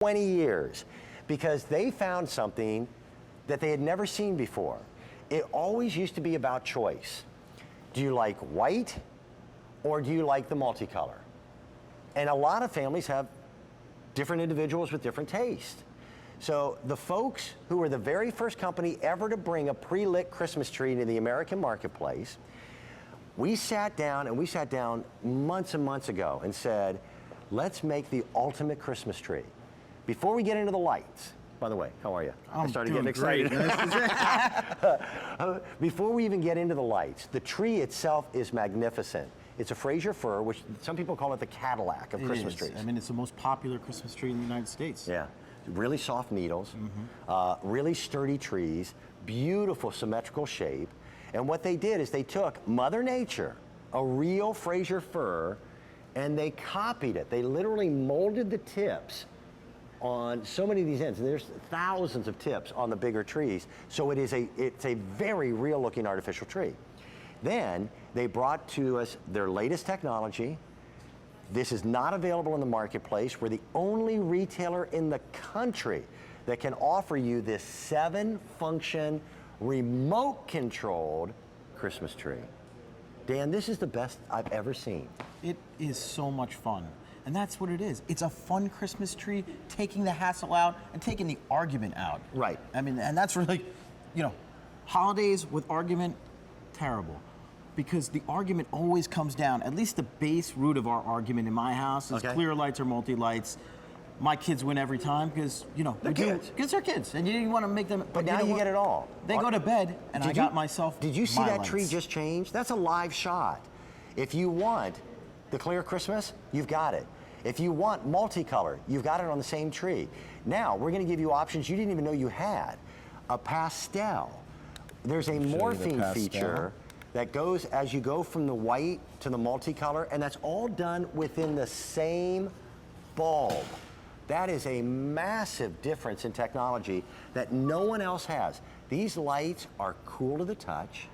20 years because they found something that they had never seen before. It always used to be about choice. Do you like white or do you like the multicolor? And a lot of families have different individuals with different tastes. So the folks who were the very first company ever to bring a pre-lit Christmas tree into the American marketplace, we sat down months and months ago and said, let's make the ultimate Christmas tree. Before we get into the lights, by the way, how are you? I started getting excited. Before we even get into the lights, the tree itself is magnificent. It's a Fraser fir, which some people call it the Cadillac of Christmas trees. I mean, it's the most popular Christmas tree in the United States. Yeah, really soft needles, really sturdy trees, beautiful symmetrical shape. And what they did is they took Mother Nature, a real Fraser fir, and they copied it. They literally molded the tips on so many of these ends, and there's thousands of tips on the bigger trees, so it's a very real looking artificial tree. Then they brought to us their latest technology. This is not available in the marketplace. We're the only retailer in the country that can offer you this 7-function, remote-controlled Christmas tree. Dan, this is the best I've ever seen. It is so much fun. And that's what it is. It's a fun Christmas tree, taking the hassle out and taking the argument out. Right. I mean, and that's really, you know, holidays with argument, terrible. Because the argument always comes down, at least the base root of our argument in my house is clear lights or multi-lights. My kids win every time because, you know, they're kids. Because they're kids, and you want to make them. But now you get it all. They go to bed, and I got myself. Did you see that lights. tree just change? That's a live shot. If you want the clear Christmas, you've got it. If you want multicolor, you've got it on the same tree. Now, we're going to give you options you didn't even know you had. A pastel. There's a morphing feature that goes as you go from the white to the multicolor, and that's all done within the same bulb. That is a massive difference in technology that no one else has. These lights are cool to the touch.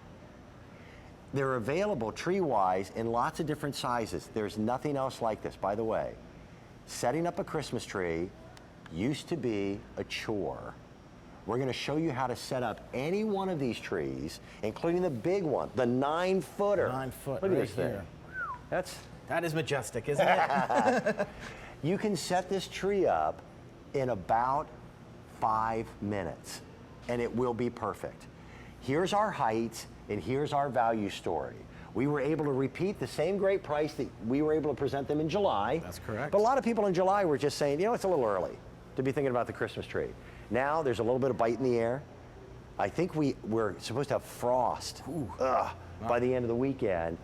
They're available tree-wise in lots of different sizes. There's nothing else like this. By the way, setting up a Christmas tree used to be a chore. We're going to show you how to set up any one of these trees, including the big one, the 9-footer. 9 foot. Look at right this thing. Here. That is majestic, isn't it? You can set this tree up in about 5 minutes, and it will be perfect. Here's our height, and here's our value story. We were able to repeat the same great price that we were able to present them in July. That's correct. But a lot of people in July were just saying, you know, it's a little early to be thinking about the Christmas tree. Now there's a little bit of bite in the air. I think we're supposed to have frost by the end of the weekend.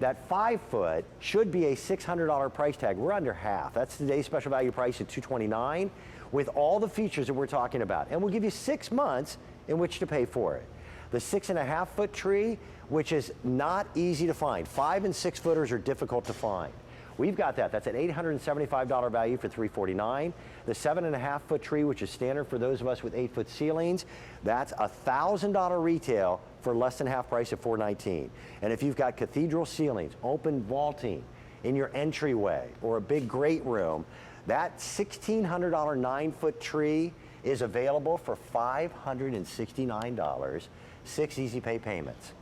That 5-foot should be a $600 price tag. We're under half. That's today's special value price at $229 with all the features that we're talking about. And we'll give you 6 months in which to pay for it. The 6.5-foot tree, which is not easy to find. 5- and 6-footers are difficult to find. We've got that. That's an $875 value for $349. The 7.5-foot tree, which is standard for those of us with 8-foot ceilings, that's $1,000 retail for less than half price at $419. And if you've got cathedral ceilings, open vaulting in your entryway or a big great room, that $1,600 9-foot tree is available for $569, 6 easy pay payments.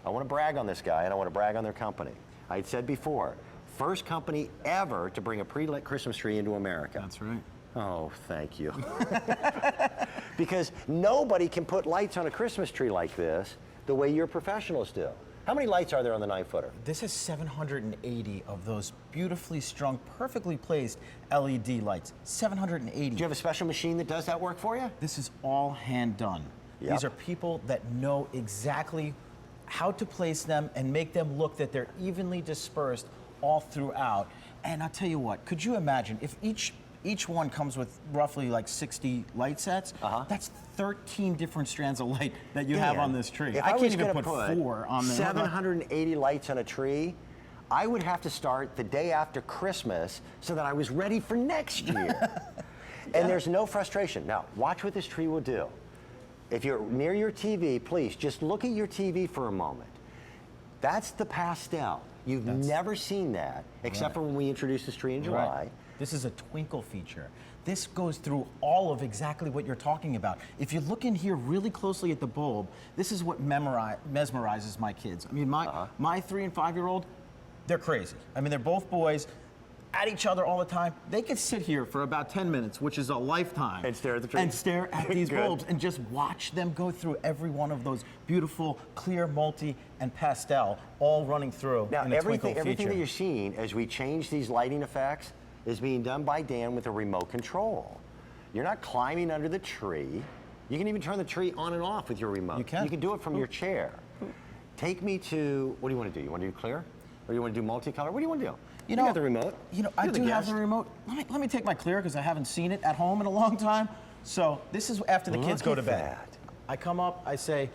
I want to brag on this guy, and I want to brag on their company. I had said before, first company ever to bring a pre-lit Christmas tree into America. That's right. Oh, thank you. Because nobody can put lights on a Christmas tree like this the way your professionals do. How many lights are there on the 9-footer? This is 780 of those beautifully strung, perfectly placed LED lights. 780. Do you have a special machine that does that work for you? This is all hand done. Yep. These are people that know exactly how to place them and make them look that they're evenly dispersed all throughout. And I'll tell you what, could you imagine if each one comes with roughly like 60 light sets? That's 13 different strands of light that you have on this tree. If I can't was even gonna put 4 on the 780 lights on a tree, I would have to start the day after Christmas so that I was ready for next year. And there's no frustration. Now, watch what this tree will do. If you're near your TV, please just look at your TV for a moment. That's the pastel. You've never seen that, except for when we introduced this tree in July. This is a twinkle feature. this goes through all of exactly what you're talking about. If you look in here really closely at the bulb, this is what mesmerizes my kids. I mean, my 3 and 5-year-old, they're crazy. I mean, they're both boys, at each other all the time. They could sit here for about 10 minutes, which is a lifetime. And stare at the tree. And stare at these Good. bulbs and just watch them go through every one of those beautiful, clear, multi, and pastel, all running through Now, in a twinkle everything feature. that you're seeing as we change these lighting effects is being done by Dan with a remote control. You're not climbing under the tree. You can even turn the tree on and off with your remote. You can. You can do it from your chair. Take me to, what do you want to do? You want to do clear? Or you want to do multicolor? What do you want to do? You know, got the remote. You know, I You're the do have guest. the remote. Let me take my clear because I haven't seen it at home in a long time. So this is after the kids Look go at to bed. that. I come up, I say,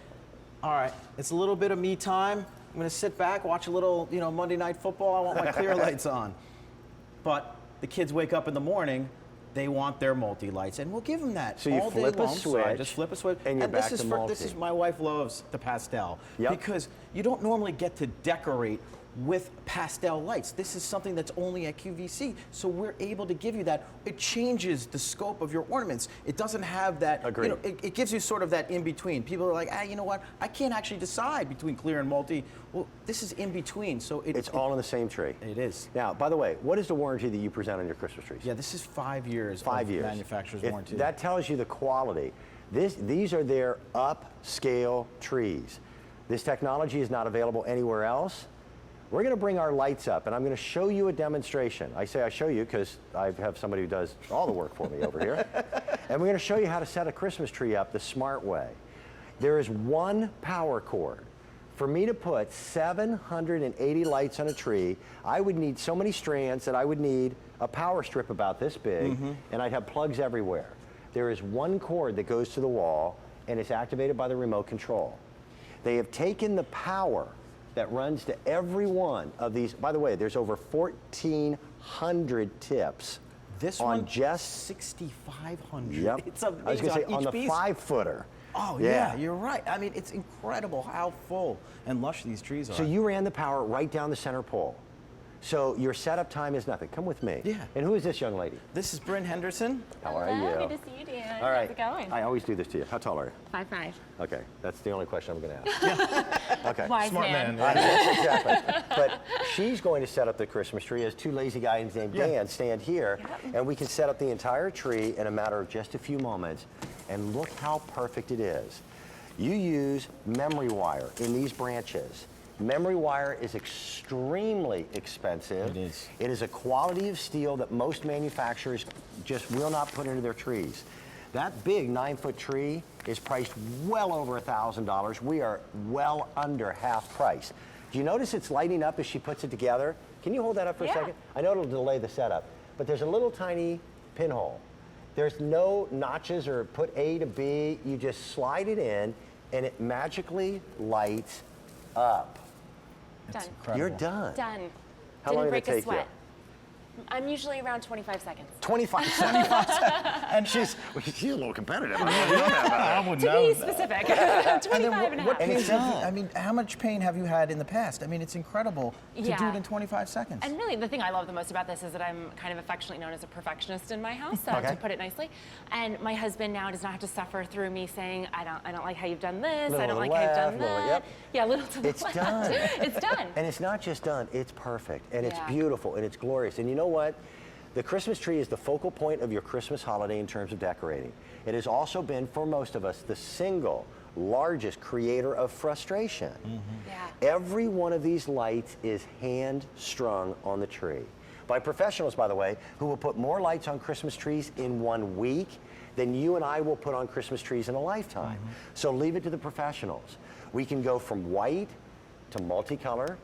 all right, it's a little bit of me time. I'm gonna sit back, watch a little, Monday Night Football. I want my clear lights on. But the kids wake up in the morning, they want their multi lights, and we'll give them that So you all day flip a long. So I switch, just flip a switch, and you're back this is to this is multi. my wife loves the pastel Yep. because you don't normally get to decorate with pastel lights. This is something that's only at QVC, so we're able to give you that. It changes the scope of your ornaments. It doesn't have that, Agreed. it gives you sort of that in between. People are like, you know what? I can't actually decide between clear and multi. Well, this is in between, so It's all in the same tree. It is. Now, by the way, what is the warranty that you present on your Christmas trees? Yeah, this is 5 years 5 of years. manufacturer's warranty. That tells you the quality. These are their upscale trees. This technology is not available anywhere else. We're going to bring our lights up, and I'm going to show you a demonstration. I say I show you because I have somebody who does all the work for me over here. And we're going to show you how to set a Christmas tree up the smart way. There is one power cord. For me to put 780 lights on a tree, I would need so many strands that I would need a power strip about this big, and I'd have plugs everywhere. There is one cord that goes to the wall, and it's activated by the remote control. They have taken the power that runs to every one of these. By the way, there's over 1,400 tips. This on one, just 6,500. Yep. It's amazing. I was going to say on on each the piece. 5-footer. Oh yeah, you're right. I mean, it's incredible how full and lush these trees are. So you ran the power right down the center pole. So your setup time is nothing. Come with me. Yeah. And who is this young lady? This is Bryn Henderson. How are Hello, you? good to see you, Dan. All right. How's it going? I always do this to you. How tall are you? 5'5". Okay, that's the only question I'm going to ask. Okay. Wise Smart man. Yes, exactly. But she's going to set up the Christmas tree as two lazy guys named Dan stand here, and we can set up the entire tree in a matter of just a few moments. And look how perfect it is. You use memory wire in these branches. Memory wire is extremely expensive. It is. It is a quality of steel that most manufacturers just will not put into their trees. That big 9-foot tree is priced well over $1,000. We are well under half price. Do you notice it's lighting up as she puts it together? Can you hold that up for a Yeah. second? I know it'll delay the setup, but there's a little tiny pinhole. There's no notches or put A to B. You just slide it in, and it magically lights up. Done. Incredible. You're done. Done. How Didn't long did break it take a sweat. you? I'm usually around 25 seconds. 25 seconds. And she's a little competitive. I would To know be that. specific, And 25 then and a what half. pain it's have you, done. I mean, how much pain have you had in the past? I mean, it's incredible to do Yeah. it in 25 seconds. And really, the thing I love the most about this is that I'm kind of affectionately known as a perfectionist in my house, Okay. to put it nicely. And my husband now does not have to suffer through me saying, I don't like how you've done this, Little I don't to like the how you've left, done little- that. yep. Yeah, little to the It's left. done. It's done. And it's not just done, it's perfect, and it's Yeah. beautiful, and it's glorious. And you know what? The Christmas tree is the focal point of your Christmas holiday in terms of decorating. It has also been, for most of us, the single largest creator of frustration. Yeah. Every one of these lights is hand strung on the tree. By professionals, by the way, who will put more lights on Christmas trees in 1 week than you and I will put on Christmas trees in a lifetime. So leave it to the professionals. We can go from white to multicolor.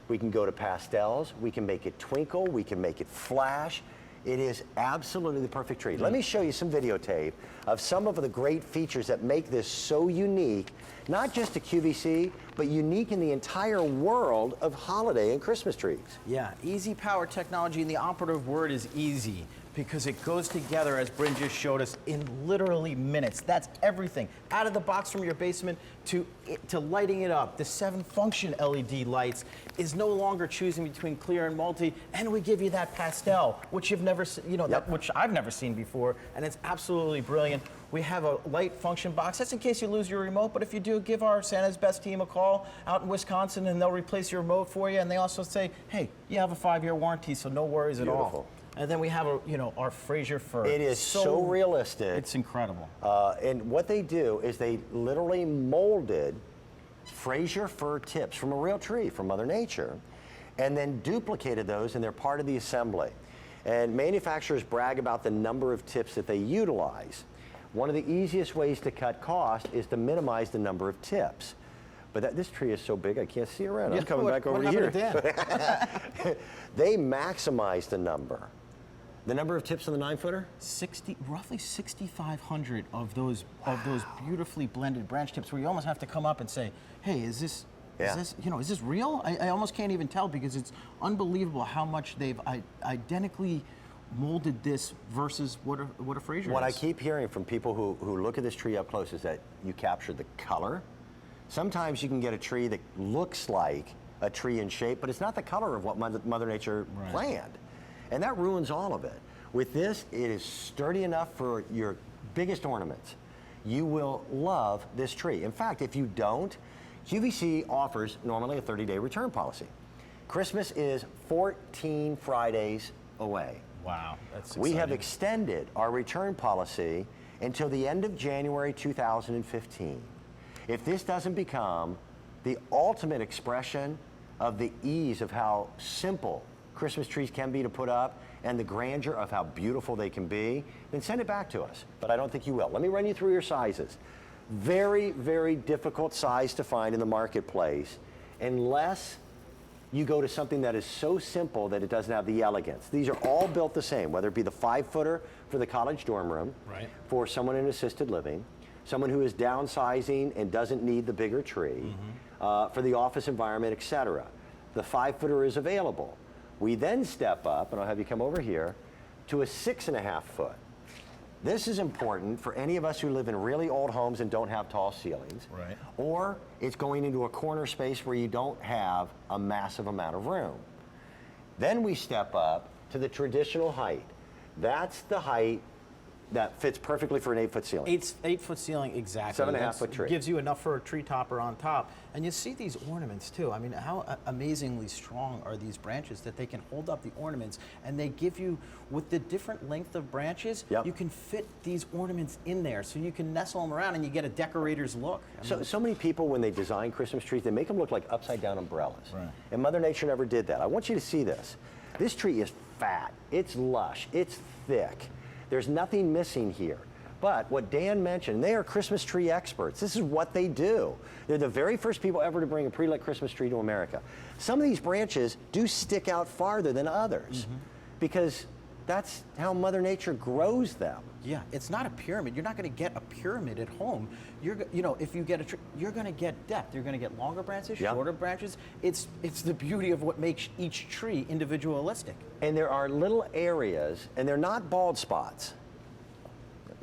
We can go to pastels. We can make it twinkle. We can make it flash. It is absolutely the perfect tree. Let me show you some videotape of some of the great features that make this so unique, not just to QVC, but unique in the entire world of holiday and Christmas trees. Yeah, easy power technology, and the operative word is easy. because it goes together, as Bryn just showed us, in literally minutes. That's everything. Out of the box from your basement to lighting it up. The 7-function LED lights is no longer choosing between clear and multi, and we give you that pastel, which you've never, which I've never seen before, and it's absolutely brilliant. We have a light function box. That's in case you lose your remote, but if you do, give our Santa's Best team a call out in Wisconsin, and they'll replace your remote for you. And they also say, hey, you have a 5-year warranty, so no worries at all. And then we have our Fraser fur. It is so realistic. It's incredible. And what they do is they literally molded Fraser fir tips from a real tree, from Mother Nature, and then duplicated those, and they're part of the assembly. And manufacturers brag about the number of tips that they utilize. One of the easiest ways to cut cost is to minimize the number of tips. But this tree is so big I can't see around. I'm coming back over here. They maximize the number. The number of tips on the 9-footer? Roughly 6,500 of those beautifully blended branch tips, where you almost have to come up and say, "Hey, is this real?" I almost can't even tell, because it's unbelievable how much they've identically molded this versus what a Fraser is. What I keep hearing from people who look at this tree up close is that you captured the color. Sometimes you can get a tree that looks like a tree in shape, but it's not the color of what Mother Nature planned. And that ruins all of it. With this, it is sturdy enough for your biggest ornaments. You will love this tree. In fact, if you don't, QVC offers normally a 30-day return policy. Christmas is 14 Fridays away. Wow, that's exciting. We have extended our return policy until the end of January 2015. If this doesn't become the ultimate expression of the ease of how simple Christmas trees can be to put up and the grandeur of how beautiful they can be, then send it back to us. But I don't think you will. Let me run you through your sizes. Very, very difficult size to find in the marketplace unless you go to something that is so simple that it doesn't have the elegance. These are all built the same, whether it be the 5-footer for the college dorm room, for someone in assisted living, someone who is downsizing and doesn't need the bigger tree, for the office environment, etc. The 5-footer is available. We then step up, and I'll have you come over here, to a 6.5 foot. This is important for any of us who live in really old homes and don't have tall ceilings. Or it's going into a corner space where you don't have a massive amount of room. Then we step up to the traditional height. That's the height that fits perfectly for an 8-foot ceiling. 8-foot ceiling, exactly. 7.5-foot tree. Gives you enough for a tree topper on top. And you see these ornaments too. I mean, how amazingly strong are these branches that they can hold up the ornaments, and they give you, with the different length of branches, you can fit these ornaments in there, so you can nestle them around and you get a decorator's look. So many people, when they design Christmas trees, they make them look like upside down umbrellas. And Mother Nature never did that. I want you to see this. This tree is fat, it's lush, it's thick. There's nothing missing here. But what Dan mentioned, they are Christmas tree experts. This is what they do. They're the very first people ever to bring a pre-lit Christmas tree to America. Some of these branches do stick out farther than others because that's how Mother Nature grows them. Yeah, it's not a pyramid. You're not going to get a pyramid at home. If you get a tree, you're going to get depth. You're going to get longer branches, shorter branches. It's the beauty of what makes each tree individualistic. And there are little areas, and they're not bald spots.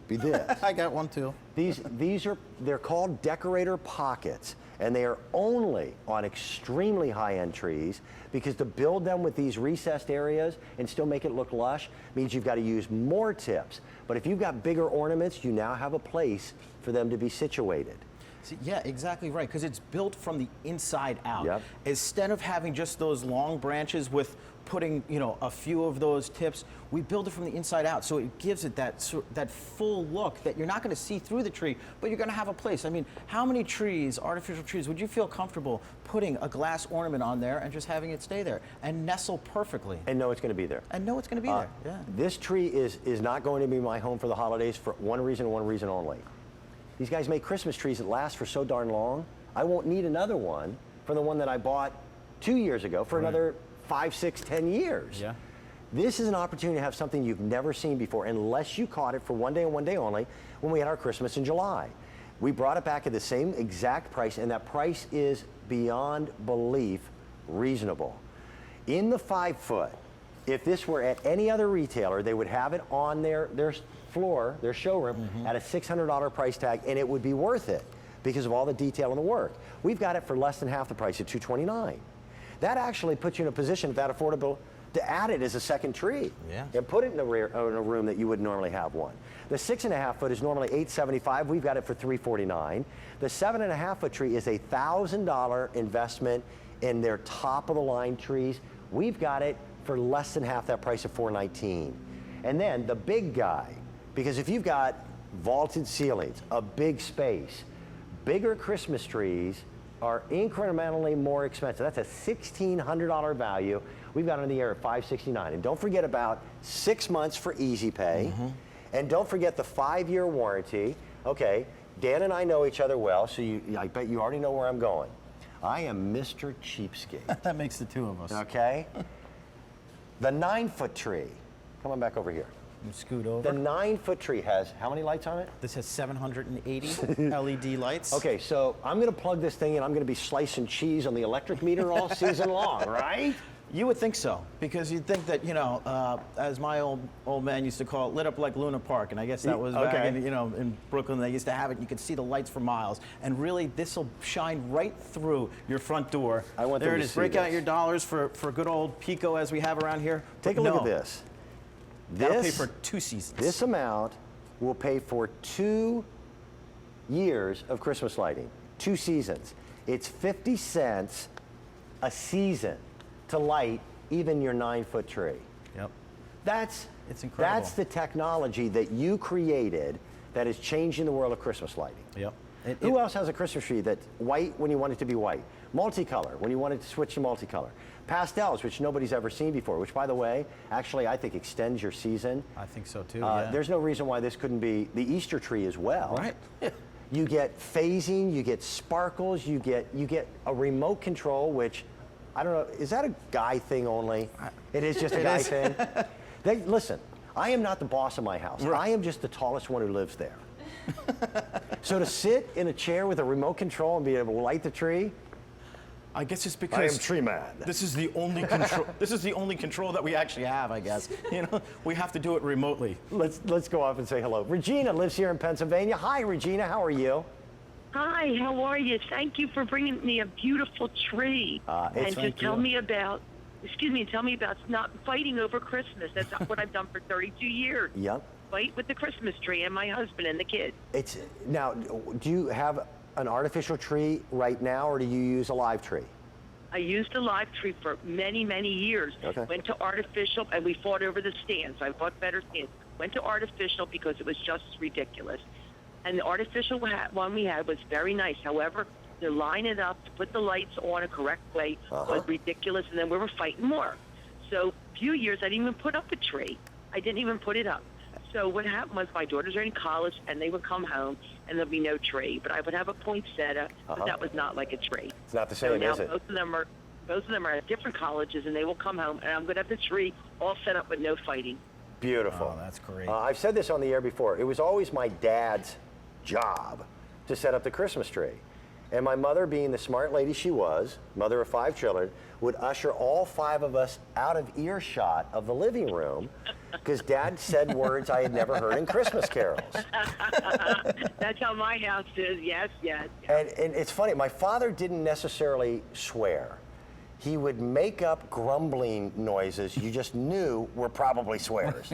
Be this. I got one too. They're called decorator pockets, and they are only on extremely high-end trees, because to build them with these recessed areas and still make it look lush means you've got to use more tips. But if you've got bigger ornaments, you now have a place for them to be situated. See, yeah, exactly right, because it's built from the inside out. Instead of having just those long branches with putting, a few of those tips, we build it from the inside out, so it gives it that full look that you're not going to see through the tree, but you're going to have a place. I mean, how many trees, artificial trees, would you feel comfortable putting a glass ornament on there and just having it stay there and nestle perfectly? And know it's going to be there. And know it's going to be there, yeah. This tree is not going to be my home for the holidays for one reason only. These guys make Christmas trees that last for so darn long. I won't need another one from the one that I bought 2 years ago for another 5, 6, 10 years. Yeah. This is an opportunity to have something you've never seen before, unless you caught it for one day and one day only when we had our Christmas in July. We brought it back at the same exact price, and that price is beyond belief reasonable. In the 5-foot, If this were at any other retailer, they would have it on their floor, their showroom, at a $600 price tag, and it would be worth it because of all the detail and the work. We've got it for less than half the price at $229. That actually puts you in a position, if that affordable, to add it as a second tree and put it in a room that you would normally have one. The 6.5 foot is normally $875. We've got it for $349. The 7.5 foot tree is a $1,000 investment in their top of the line trees. We've got it for less than half that price of $419. And then the big guy, because if you've got vaulted ceilings, a big space, bigger Christmas trees are incrementally more expensive. That's a $1,600 value. We've got it in the air at $569. And don't forget about 6 months for easy pay. And don't forget the 5-year warranty. Okay, Dan and I know each other well, so I bet you already know where I'm going. I am Mr. Cheapskate. That makes the two of us. Okay? The 9-foot tree, come on back over here. Scoot over. The 9-foot tree has how many lights on it? This has 780 LED lights. Okay, so I'm gonna plug this thing in. I'm gonna be slicing cheese on the electric meter all season long, right? You would think so, because you'd think that, you know, as my old man used to call it, lit up like Luna Park, and I guess that was back in, you know, in Brooklyn. They used to have it. You could see the lights for miles, and really, this will shine right through your front door. I want there them it to is. see Break out this. your dollars for good old Pico as we have around here. Take a look at this. That'll pay for 2 seasons. This amount will pay for 2 years of Christmas lighting, 2 seasons. It's 50 cents a season to light even your 9-foot tree. Yep. It's incredible. That's the technology that you created that is changing the world of Christmas lighting. Yep. Who else has a Christmas tree that's white when you want it to be white? Multicolor when you want it to switch to multicolor. Pastels, which nobody's ever seen before, which, by the way, actually I think extends your season. I think so too. Yeah. There's no reason why this couldn't be the Easter tree as well. Right. You get phasing, you get sparkles, you get a remote control, which I don't know, is that a guy thing only? It is just a guy thing. Listen, I am not the boss of my house. Right. I am just the tallest one who lives there. So to sit in a chair with a remote control and be able to light the tree, I guess it's because I am tree man. This is the only control. This is the only control that we actually have, I guess. You know, we have to do it remotely. Let's go up and say hello. Regina lives here in Pennsylvania. Hi, Regina. How are you? Hi, how are you? Thank you for bringing me a beautiful tree. And to tell me about not fighting over Christmas. That's what I've done for 32 years. Yep. Fight with the Christmas tree and my husband and the kids. Now, do you have an artificial tree right now, or do you use a live tree? I used a live tree for many, many years. Okay. Went to artificial, and we fought over the stands. I bought better stands. Went to artificial because it was just ridiculous. And the artificial one we had was very nice. However, to line it up, to put the lights on a correct way was ridiculous, and then we were fighting more. So a few years, I didn't even put up a tree. I didn't even put it up. So what happened was my daughters are in college, and they would come home, and there'd be no tree. But I would have a poinsettia, but that was not like a tree. It's not the So same, now is it? both of them are at different colleges, and they will come home, and I'm going to have the tree all set up with no fighting. Beautiful. Oh, that's great. I've said this on the air before. It was always my dad's job to set up the Christmas tree. And my mother, being the smart lady she was, mother of 5 children, would usher all 5 of us out of earshot of the living room because Dad said words I had never heard in Christmas carols. That's how my house is. Yes. And it's funny, my father didn't necessarily swear. He would make up grumbling noises you just knew were probably swears.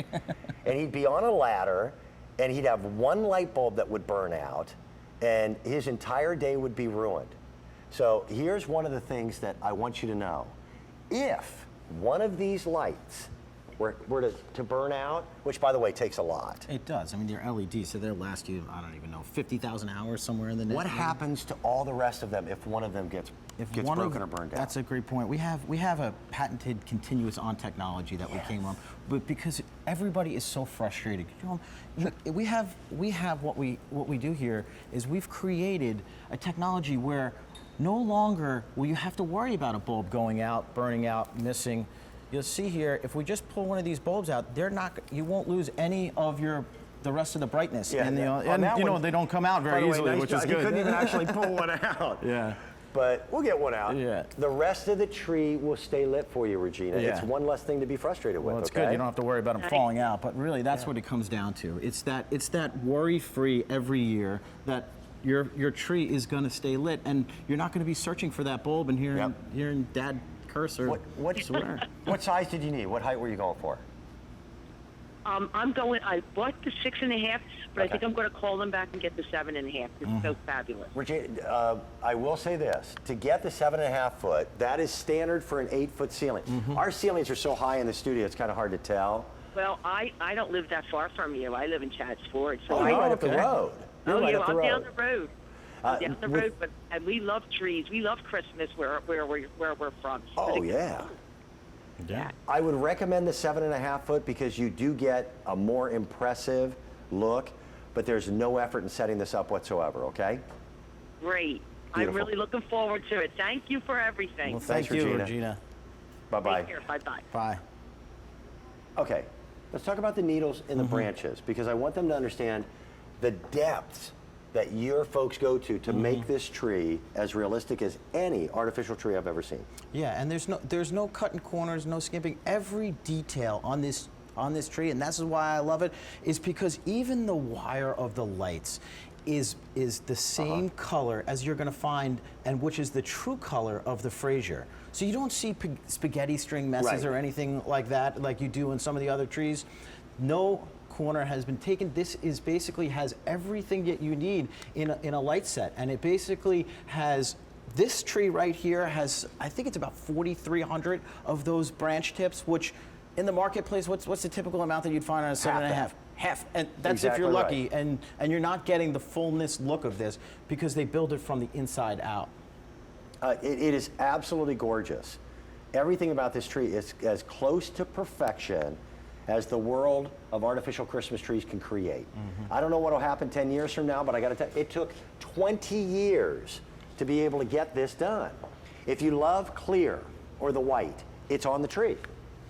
And he'd be on a ladder, and he'd have one light bulb that would burn out, and his entire day would be ruined. So here's one of the things that I want you to know. If one of these lights were to burn out, which by the way takes a lot. It does. I mean, they're LED, so they'll last you, I don't even know, 50,000 hours somewhere in the What happens to all the rest of them if one of them gets broken or burned out? That's a great point. We have a patented continuous on technology that we came on, but because everybody is so frustrated. You know, we have what we do here is we've created a technology where no longer will you have to worry about a bulb going out, burning out, missing. You'll see here, if we just pull one of these bulbs out, you won't lose any of the rest of the brightness. Yeah, and on that you know, one, they don't come out very by the way, easily, nice which job. is good. You couldn't even actually pull one out. Yeah. but we'll get one out. Yeah. The rest of the tree will stay lit for you, Regina. Yeah. It's one less thing to be frustrated with. Well, it's okay? good. You don't have to worry about them falling out. But really, that's what it comes down to. It's that worry-free every year that your tree is going to stay lit, and you're not going to be searching for that bulb and hearing Dad curse or swear. What size did you need? What height were you going for? I bought the 6.5, but I Okay. think I'm going to call them back and get the 7.5. It's so fabulous. Regina, I will say this. To get the 7.5 foot, that is standard for an 8-foot ceiling. Our ceilings are so high in the studio, it's kind of hard to tell. Well, I don't live that far from you. I live in Chadds Ford. So You're I, right up the road. You're right up the I'm road. down the road. I'm down the with- road, and we love trees. We love Christmas where we're from. Oh, yeah. Yeah. I would recommend the 7.5 foot because you do get a more impressive look, but there's no effort in setting this up whatsoever, okay? Great. Beautiful. I'm really looking forward to it. Thank you for everything. Well, Thanks, thank you, Regina. Regina. Bye-bye. Take care. Bye-bye. Bye. Okay, let's talk about the needles in the branches because I want them to understand the depths that your folks go to make this tree as realistic as any artificial tree I've ever seen. Yeah, and there's no cutting corners, no skimping. Every detail on this tree, and that's why I love it, is because even the wire of the lights is the same color as you're going to find, and which is the true color of the Fraser. So you don't see spaghetti string messes Right. or anything like that, like you do in some of the other trees. No corner has been taken. This is basically has everything that you need in a light set, and it basically has. This tree right here has, I think it's about 4,300 of those branch tips, which in the marketplace, what's the typical amount that you'd find on a 7.5? Half, and that's if you're Exactly lucky, and you're not getting the fullness look of this because they build it from the inside out. It is absolutely gorgeous. Everything about this tree is as close to perfection as the world of artificial Christmas trees can create. I don't know what will happen 10 years from now, but I got to tell you, it took 20 years to be able to get this done. If you love clear or the white, it's on the tree.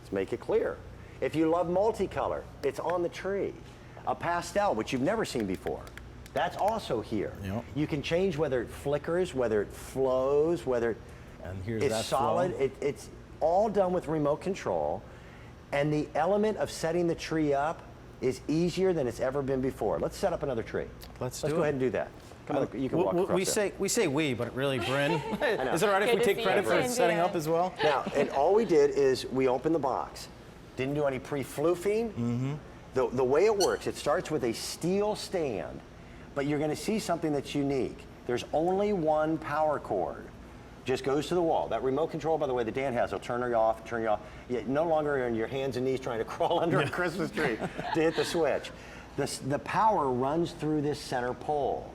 Let's make it clear. If you love multicolor, it's on the tree. A pastel, which you've never seen before, that's also here. Yep. You can change whether it flickers, whether it flows, whether And here's it's that solid. flow. It's all done with remote control. And the element of setting the tree up is easier than it's ever been before. Let's set up another tree. Let's go do it. ahead and do that. Come on, you can walk across we say we, but really Bryn. Is it all right if Good we to take see credit you, for Bryn. setting up as well? Now, and all we did is we opened the box. Didn't do any pre-floofing. The way it works, it starts with a steel stand, but you're going to see something that's unique. There's only one power cord. Just goes to the wall. That remote control, by the way, that Dan has, will turn you off, turn you off. You're no longer on your hands and knees trying to crawl under a Christmas tree to hit the switch. The power runs through this center pole.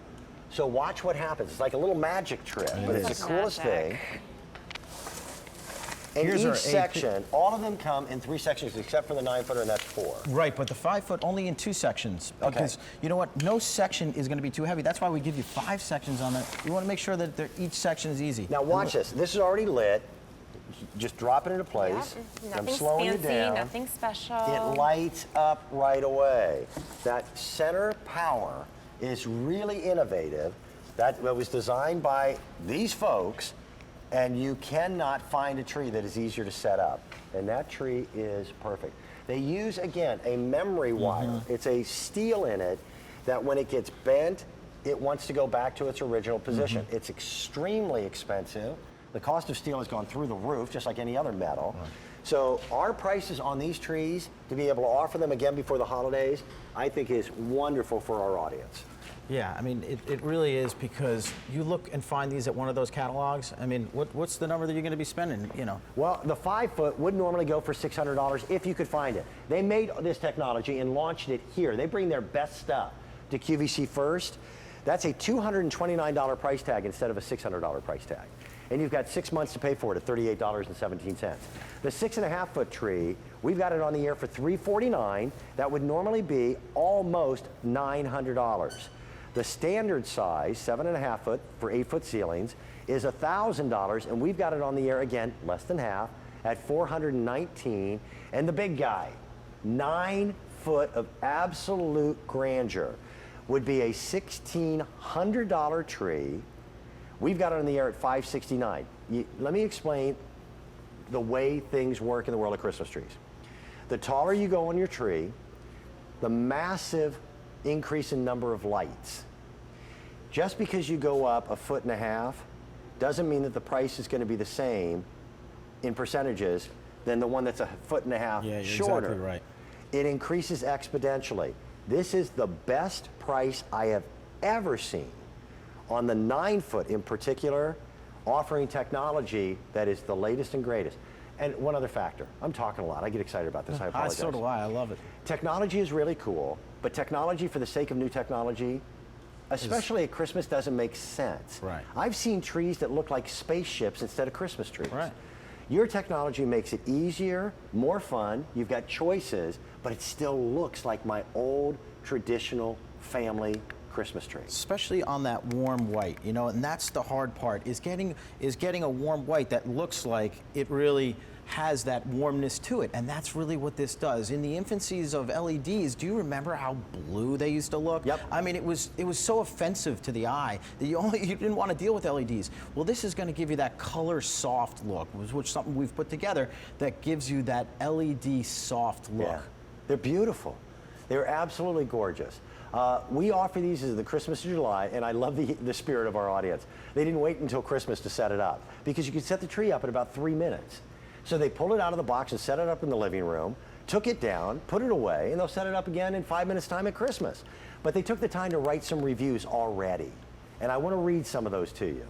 So watch what happens. It's like a little magic trick, but it's the coolest thing. And Here's our each AP. section, all of them come in 3 sections except for the 9-footer, and that's 4. Right, but the 5 foot only in 2 sections. Okay. Because you know what? No section is going to be too heavy. That's why we give you 5 sections on that. You want to make sure that each section is easy. Now watch this. This is already lit. Just drop it into place. I'm Nothing slowing fancy, you down. nothing special. It lights up right away. That center power is really innovative. That was designed by these folks, and you cannot find a tree that is easier to set up. And that tree is perfect. They use, again, a memory wire. It's a steel in it that when it gets bent, it wants to go back to its original position. It's extremely expensive. The cost of steel has gone through the roof, just like any other metal. So our prices on these trees, to be able to offer them again before the holidays, I think is wonderful for our audience. Yeah, I mean, it really is, because you look and find these at one of those catalogs. I mean, what's the number that you're going to be spending, you know? Well, the 5 foot would normally go for $600 if you could find it. They made this technology and launched it here. They bring their best stuff to QVC first. That's a $229 price tag instead of a $600 price tag. And you've got 6 months to pay for it at $38.17. The 6.5 foot tree, we've got it on the air for $349. That would normally be almost $900. The standard size, 7.5 foot for 8 foot ceilings, is $1,000, and we've got it on the air again, less than half, at $419. And the big guy, 9 foot of absolute grandeur, would be a $1,600 tree We've got it in the air at $569. Let me explain the way things work in the world of Christmas trees. The taller you go on your tree, the massive increase in number of lights. Just because you go up 1.5 feet doesn't mean that the price is going to be the same in percentages than the one that's 1.5 feet Yeah, you're shorter. exactly right. It increases exponentially. This is the best price I have ever seen on the 9-foot in particular, offering technology that is the latest and greatest. And one other factor, I'm talking a lot, I get excited about this, I apologize. So do I love it. Technology is really cool, but technology for the sake of new technology, especially at Christmas, doesn't make sense. Right. I've seen trees that look like spaceships instead of Christmas trees. Right. Your technology makes it easier, more fun, you've got choices, but it still looks like my old traditional family Christmas tree. Especially on that warm white, you know, and that's the hard part, is getting a warm white that looks like it really has that warmness to it, and that's really what this does. In the infancies of LEDs, do you remember how blue they used to look? Yep. I mean, it was so offensive to the eye that you didn't want to deal with LEDs. Well, this is going to give you that color soft look, which is something we've put together that gives you that LED soft look. Yeah. They're beautiful. They're absolutely gorgeous. We offer these as the Christmas of July, and I love the spirit of our audience. They didn't wait until Christmas to set it up, because you can set the tree up in about 3 minutes. So they pulled it out of the box and set it up in the living room, took it down, put it away, and they'll set it up again in 5 minutes time at Christmas. But they took the time to write some reviews already, and I want to read some of those to you.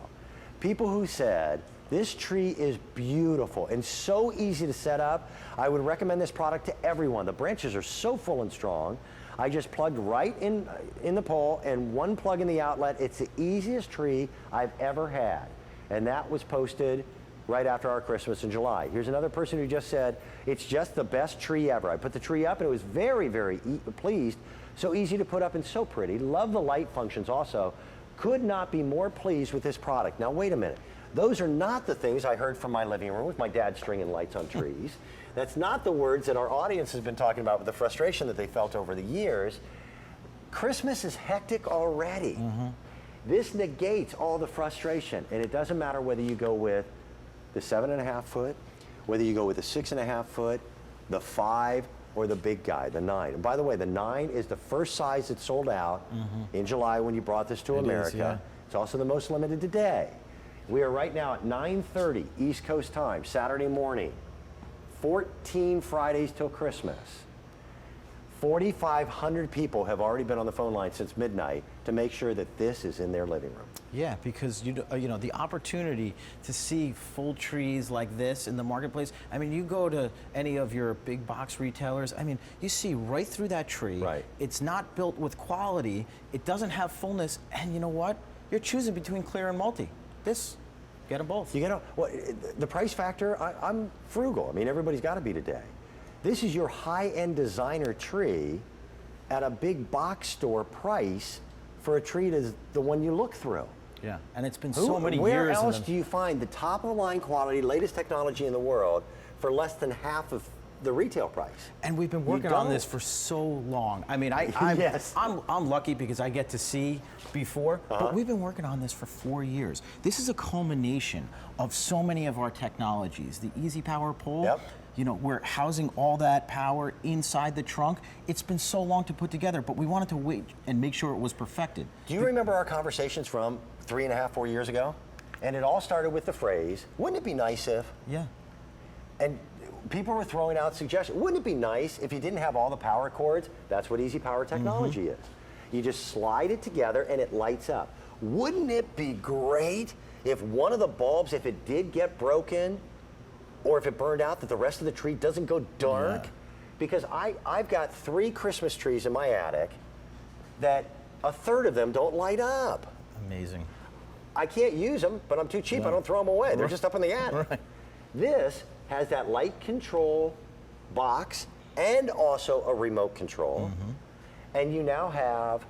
People who said, this tree is beautiful and so easy to set up. I would recommend this product to everyone. The branches are so full and strong. I just plugged right in the pole and one plug in the outlet. It's the easiest tree I've ever had. And that was posted right after our Christmas in July. Here's another person who just said, it's just the best tree ever. I put the tree up and it was very, very pleased. So easy to put up and so pretty. Love the light functions also. Could not be more pleased with this product. Now wait a minute. Those are not the things I heard from my living room with my dad stringing lights on trees. That's not the words that our audience has been talking about with the frustration that they felt over the years. Christmas is hectic already. This negates all the frustration, and it doesn't matter whether you go with the 7.5 foot, whether you go with the 6.5 foot, the 5, or the big guy, the 9. And by the way, the 9 is the first size that sold out in July when you brought this to America. Yeah. It's also the most limited today. We are right now at 9:30 East Coast time, Saturday morning. 14 Fridays till Christmas. 4,500 people have already been on the phone line since midnight to make sure that this is in their living room. Yeah, because you know the opportunity to see full trees like this in the marketplace. I mean, you go to any of your big box retailers. I mean, you see right through that tree. Right. It's not built with quality. It doesn't have fullness, and you know what? You're choosing between clear and multi. This, get them both. You get well, the price factor. I'm frugal. I mean, everybody's got to be today. This is your high-end designer tree at a big box store price for a tree that's the one you look through. Yeah, and it's been so many Where years. Where else do you find the top-of-the-line quality, latest technology in the world for less than half of the retail price? And we've been working on this for so long. I mean, Yes. I'm lucky because I get to see before, but we've been working on this for 4 years. This is a culmination of so many of our technologies. The Easy Power pole. Yep. You know, we're housing all that power inside the trunk. It's been so long to put together, but we wanted to wait and make sure it was perfected. Do you remember our conversations from 3.5, 4 years ago? And it all started with the phrase, wouldn't it be nice if? Yeah. And people were throwing out suggestions. Wouldn't it be nice if you didn't have all the power cords? That's what Easy Power technology is. You just slide it together and it lights up. Wouldn't it be great if one of the bulbs, if it did get broken, or if it burned out, that the rest of the tree doesn't go dark? Yeah. Because I've got 3 Christmas trees in my attic that a third of them don't light up. Amazing. I can't use them, but I'm too cheap. I don't throw them away. They're just up in the attic. Right. This has that light control box and also a remote control. And you now have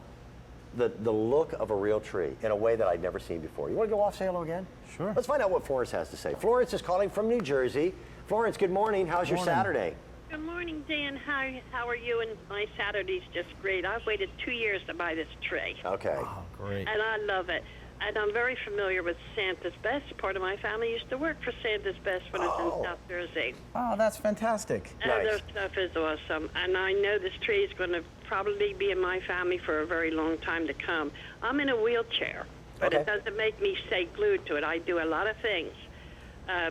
the look of a real tree in a way that I'd never seen before. You want to go off Salo again? Sure. Let's find out what Florence has to say. Florence is calling from New Jersey. Florence, good morning. How's your Saturday? Good morning, Dan. How are you? And my Saturday's just great. I've waited 2 years to buy this tree. Okay. Oh, great. And I love it. And I'm very familiar with Santa's Best. Part of my family used to work for Santa's Best when I was in South Jersey. Oh, that's fantastic. And Nice. their stuff is awesome. And I know this tree is going to probably be in my family for a very long time to come. I'm in a wheelchair, but Okay. it doesn't make me stay glued to it. I do a lot of things.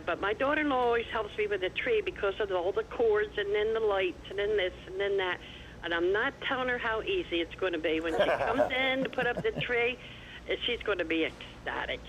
But my daughter-in-law always helps me with the tree because of all the cords and then the lights and then this and then that. And I'm not telling her how easy it's going to be. When she comes in to put up the tree, she's going to be ecstatic.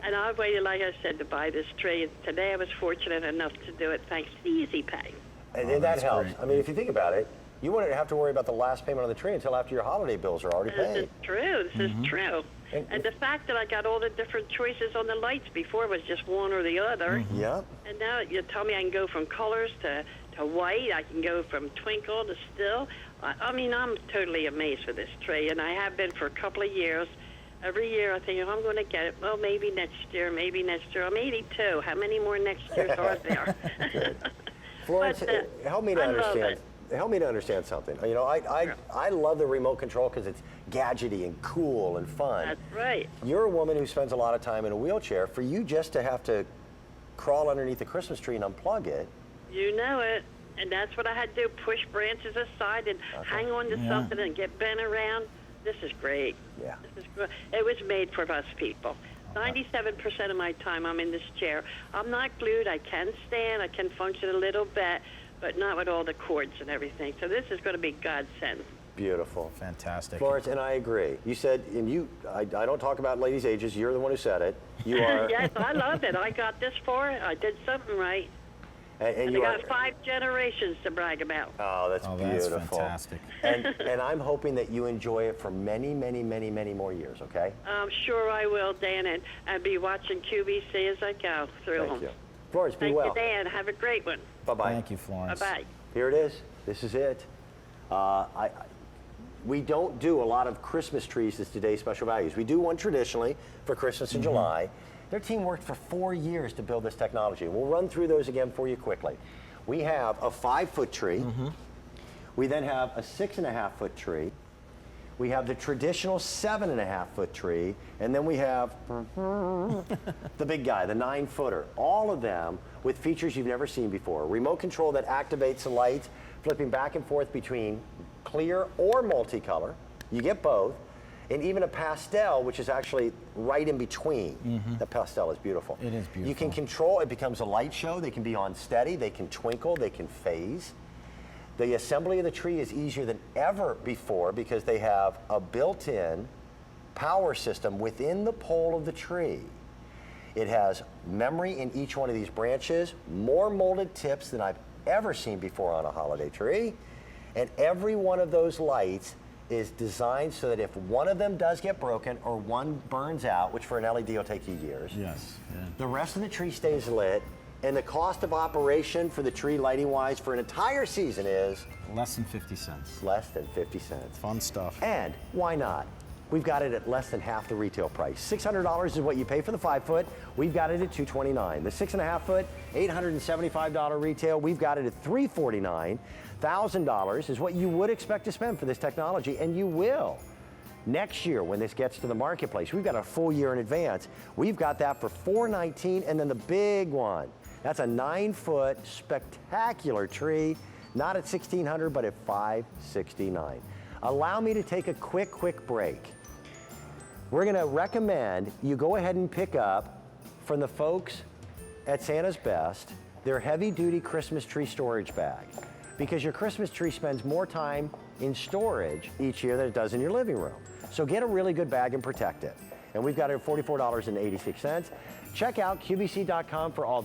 And I've waited, like I said, to buy this tree. And today I was fortunate enough to do it thanks to Easy Pay. And that that's helps. great. I mean, if you think about it, you wouldn't have to worry about the last payment on the tree until after your holiday bills are already This paid. is true. This is true. And- The fact that I got all the different choices on the lights before was just one or the other. Yep. And now you tell me I can go from colors to white. I can go from twinkle to still. I mean, I'm totally amazed with this tree, and I have been for a couple of years. Every year I think, oh, I'm going to get it. Well, maybe next year, maybe next year. I'm 82. How many more next years are there? Florence, But, help me to I love understand. it. Help me to understand something. You know, I love the remote control because it's gadgety and cool and fun. That's right. You're a woman who spends a lot of time in a wheelchair. For you just to have to crawl underneath the Christmas tree and unplug it, You know it. And that's what I had to do, push branches aside and hang on to something and get bent around. This is great. Yeah. This is good. It was made for us people. 97% of my time I'm in this chair. I'm not glued. I can stand. I can function a little bit, but not with all the cords and everything. So this is going to be godsend. beautiful. Fantastic. Florence, and I agree. You said, and I don't talk about ladies' ages. You're the one who said it. You are. Yes, I love it. I got this for it. I did something right. And And you I are. got 5 generations to brag about. Oh, that's Oh, that's beautiful. fantastic. And I'm hoping that you enjoy it for many, many, many, many more years, okay? I'm sure I will, Dan, and I'll be watching QVC as I go through Thank them. you. Florence, be Thank well. you, Dan. Have a great one. Bye-bye. Thank you, Florence. Bye-bye. Here it is. This is it. We don't do a lot of Christmas trees as today's special values. We do one traditionally for Christmas in July. Their team worked for 4 years to build this technology. We'll run through those again for you quickly. We have a 5-foot tree. We then have a 6.5-foot tree. We have the traditional 7.5-foot tree, and then we have the big guy, the 9-footer. All of them with features you've never seen before. Remote control that activates the lights, flipping back and forth between clear or multicolor. You get both. And even a pastel, which is actually right in between. The pastel is beautiful. It is You can beautiful. control, it becomes a light show. They can be on steady, they can twinkle, they can phase. The assembly of the tree is easier than ever before because they have a built-in power system within the pole of the tree. It has memory in each one of these branches, more molded tips than I've ever seen before on a holiday tree. And every one of those lights is designed so that if one of them does get broken or one burns out, which for an LED will take you years, Yes. Yeah. the rest of the tree stays lit. And the cost of operation for the tree lighting-wise for an entire season is Less than 50 cents. less than 50 cents. Fun stuff. And why not? We've got it at less than half the retail price. $600 is what you pay for the 5-foot. We've got it at $229. The 6.5-foot, $875 retail. We've got it at $349. $1,000 is what you would expect to spend for this technology, and you will. Next year, when this gets to the marketplace, we've got a full year in advance. We've got that for $419, and then the big one. That's a 9-foot spectacular tree, not at $1,600, but at $569. Allow me to take a quick break. We're gonna recommend you go ahead and pick up from the folks at Santa's Best their heavy-duty Christmas tree storage bag, because your Christmas tree spends more time in storage each year than it does in your living room. So get a really good bag and protect it. And we've got it at $44.86. Check out QVC.com for all the